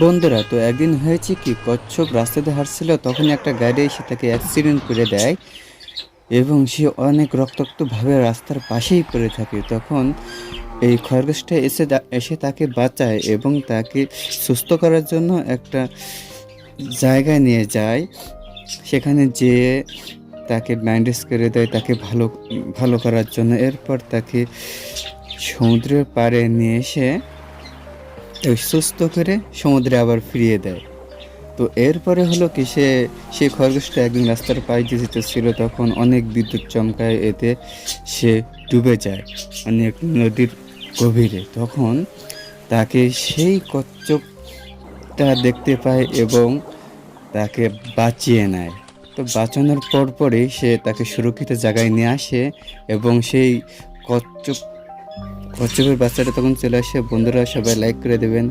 বন্ধুরা, তো একদিন হয়েছে কি, কচ্ছপ রাস্তাতে হাঁটছিল, তখন একটা গাড়ি এসে তাকে অ্যাক্সিডেন্ট করে দেয় এবং সে অনেক রক্তাক্তভাবে রাস্তার পাশেই পড়ে থাকে। তখন এই খরগোশটা এসে তাকে বাঁচায় এবং তাকে সুস্থ করার জন্য একটা জায়গায় নিয়ে যায়। সেখানে যেয়ে তাকে ব্যান্ডেজ করে দেয়, তাকে ভালো ভালো করার জন্য। এরপর তাকে সমুদ্রের পাড়ে নিয়ে এসে সুস্থ করে সমুদ্রে আবার ফিরিয়ে দেয়। তো এরপরে হলো কি, সেই খরগোশটা একদিন রাস্তার পাশ দিয়ে যেতেছিল, তখন অনেক বিদ্যুৎ চমকায়, এতে সে ডুবে যায় অনেক নদীর গভীরে। তখন তাকে সেই কচ্ছপটা দেখতে পায় এবং তাকে বাঁচিয়ে নেয়। তো বাঁচানোর পরপরই সে তাকে সুরক্ষিত জায়গায় নিয়ে আসে এবং সেই কচ্ছপের বাচ্চাটা তখন চলে আসে। বন্ধুরা, সবাই লাইক করে দেবেন।